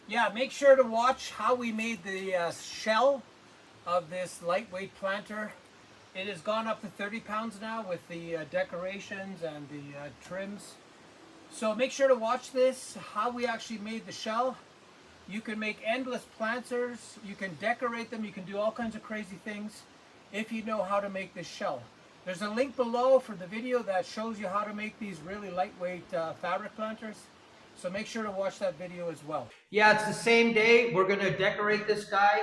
Yeah, make sure to watch how we made the shell of this lightweight planter. It has gone up to 30 pounds now with the decorations and the trims. So make sure to watch this, how we actually made the shell. You can make endless planters, you can decorate them, you can do all kinds of crazy things if you know how to make this shell. There's a link below for the video that shows you how to make these really lightweight fabric planters. So make sure to watch that video as well. Yeah, it's the same day. We're going to decorate this guy.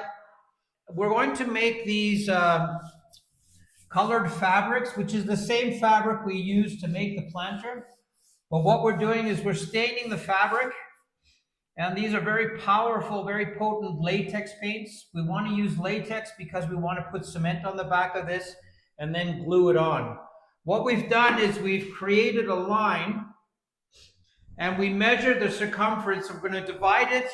We're going to make these colored fabrics, which is the same fabric we use to make the planter. But what we're doing is we're staining the fabric. And these are very powerful, very potent latex paints. We want to use latex because we want to put cement on the back of this and then glue it on. What we've done is we've created a line and we measured the circumference. We're going to divide it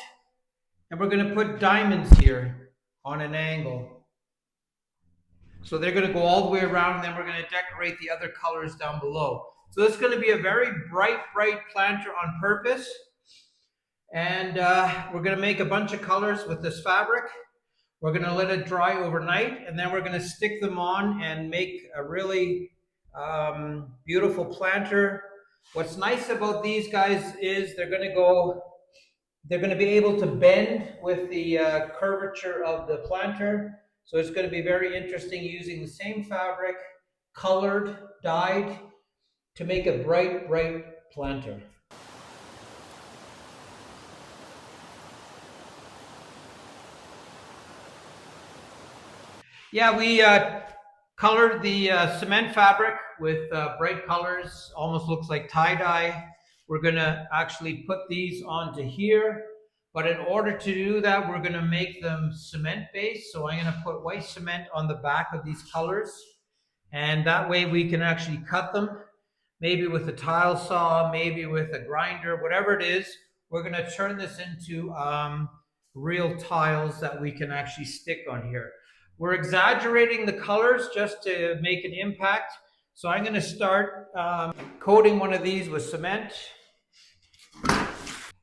and we're going to put diamonds here on an angle. So they're going to go all the way around and then we're going to decorate the other colors down below. So this is going to be a very bright planter on purpose. And we're going to make a bunch of colors with this fabric. We're going to let it dry overnight, and then we're going to stick them on and make a really beautiful planter. What's nice about these guys is they're going to be able to bend with the curvature of the planter. So it's going to be very interesting using the same fabric, colored, dyed, to make a bright planter. Yeah, we colored the cement fabric with bright colors, almost looks like tie-dye. We're gonna actually put these onto here, but in order to do that, we're gonna make them cement-based. So I'm gonna put white cement on the back of these colors, and that way we can actually cut them, maybe with a tile saw, maybe with a grinder, whatever it is. We're gonna turn this into real tiles that we can actually stick on here. We're exaggerating the colors just to make an impact. So I'm going to start coating one of these with cement.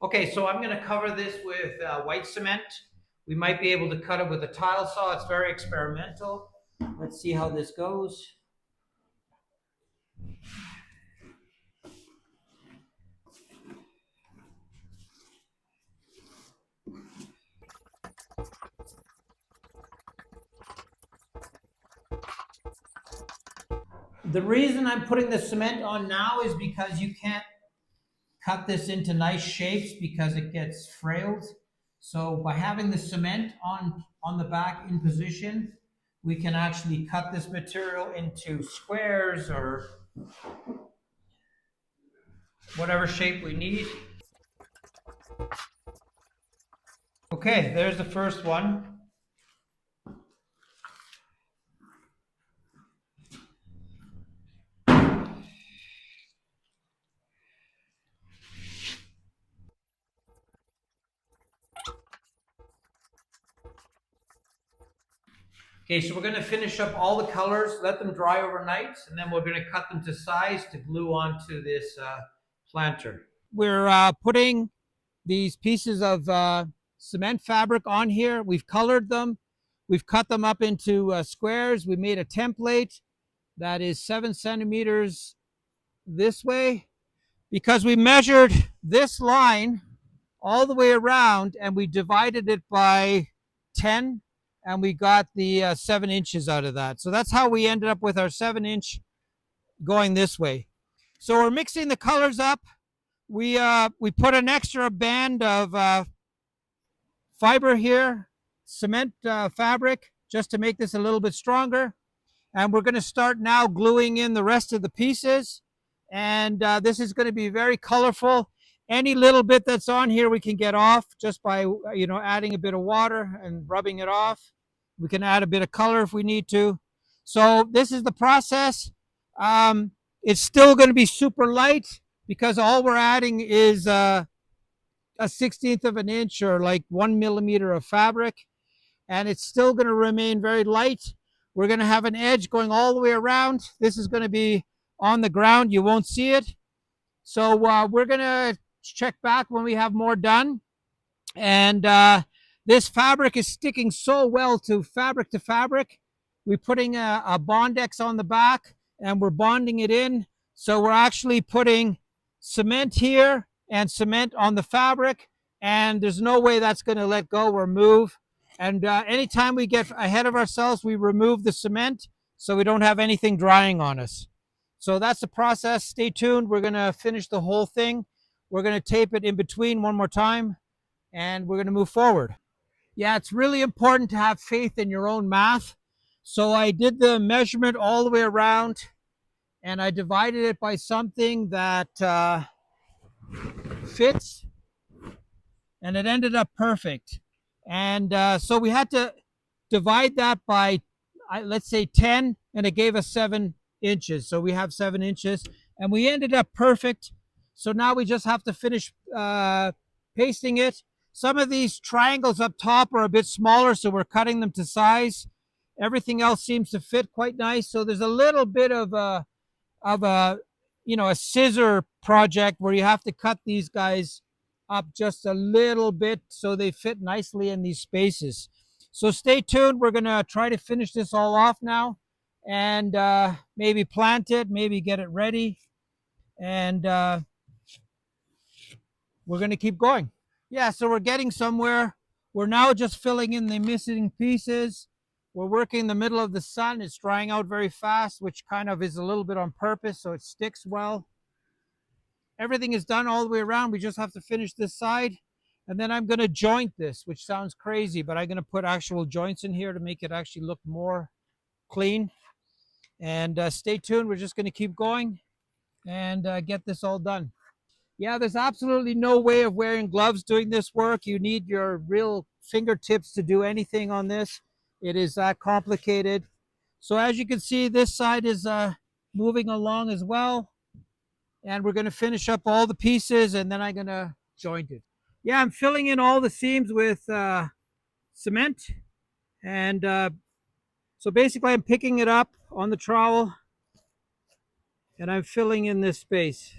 Okay, so I'm going to cover this with white cement. We might be able to cut it with a tile saw. It's very experimental. Let's see how this goes. The reason I'm putting the cement on now is because you can't cut this into nice shapes because it gets frailed. So by having the cement on the back in position, we can actually cut this material into squares or whatever shape we need. Okay, there's the first one. Okay, so we're going to finish up all the colors, let them dry overnight, and then we're going to cut them to size to glue onto this planter. We're putting these pieces of cement fabric on here. We've colored them. We've cut them up into squares. We made a template that is 7 centimeters this way because we measured this line all the way around and we divided it by 10 and we got the 7 inches out of that. So that's how we ended up with our 7-inch going this way. So we're mixing the colors up. We put an extra band of fiber here, cement fabric, just to make this a little bit stronger. And we're going to start now gluing in the rest of the pieces. And this is going to be very colorful. Any little bit that's on here we can get off just by adding a bit of water and rubbing it off. We can add a bit of color if we need to. So this is the process. It's still going to be super light because all we're adding is a 1/16 of an inch or like 1 millimeter of fabric, and it's still going to remain very light. We're going to have an edge going all the way around. This is going to be on the ground. You won't see it. So we're going to check back when we have more done. And this fabric is sticking so well to fabric. We're putting a Bondex on the back and we're bonding it in. So we're actually putting cement here and cement on the fabric. And there's no way that's going to let go or move. And anytime we get ahead of ourselves, we remove the cement so we don't have anything drying on us. So that's the process. Stay tuned. We're going to finish the whole thing. We're going to tape it in between one more time and we're going to move forward. Yeah, it's really important to have faith in your own math. So I did the measurement all the way around and I divided it by something that fits, and it ended up perfect. And so we had to divide that by, let's say, 10, and it gave us 7 inches. So we have 7 inches, and we ended up perfect. So now we just have to finish pasting it. Some of these triangles up top are a bit smaller, so we're cutting them to size. Everything else seems to fit quite nice. So there's a little bit of a a scissor project where you have to cut these guys up just a little bit so they fit nicely in these spaces. So stay tuned. We're going to try to finish this all off now and maybe plant it, maybe get it ready. And we're going to keep going. Yeah, so we're getting somewhere. We're now just filling in the missing pieces. We're working in the middle of the sun. It's drying out very fast, which kind of is a little bit on purpose so it sticks well. Everything is done all the way around. We just have to finish this side. And then I'm going to joint this, which sounds crazy, but I'm going to put actual joints in here to make it actually look more clean. And stay tuned. We're just going to keep going and get this all done. Yeah, there's absolutely no way of wearing gloves doing this work. You need your real fingertips to do anything on this. It is that complicated. So as you can see, this side is moving along as well. And we're going to finish up all the pieces and then I'm going to joint it. Yeah, I'm filling in all the seams with cement. And so basically I'm picking it up on the trowel and I'm filling in this space.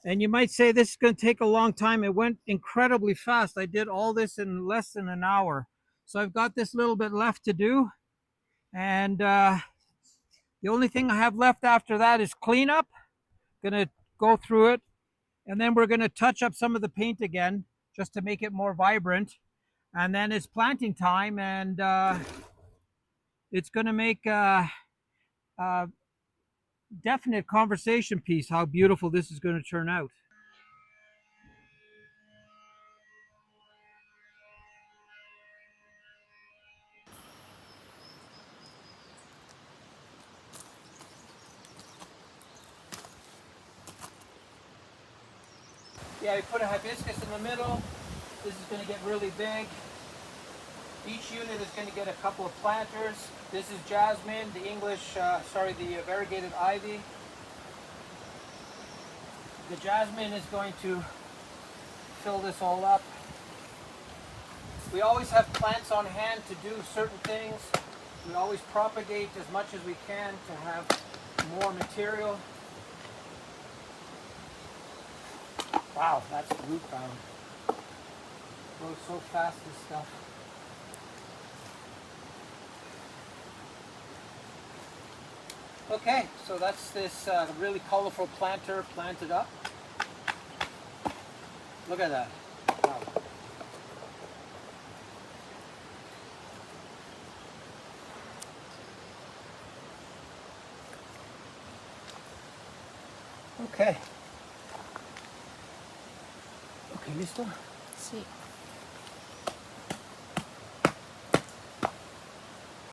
And you might say this is going to take a long time. It went incredibly fast. I did all this in less than an hour. So I've got this little bit left to do. And the only thing I have left after that is cleanup. Going to go through it. And then we're going to touch up some of the paint again just to make it more vibrant. And then it's planting time, and it's going to make a definite conversation piece how beautiful this is going to turn out. Yeah, we put a hibiscus in the middle. This is going to get really big. Each unit is going to get a couple of planters. This is jasmine, the the variegated ivy. The jasmine is going to fill this all up. We always have plants on hand to do certain things. We always propagate as much as we can to have more material. Wow, that's root bound. Grows so fast, this stuff. Okay, so that's this really colorful planter planted up. Look at that. Wow. Okay. Ok, listo? Sí.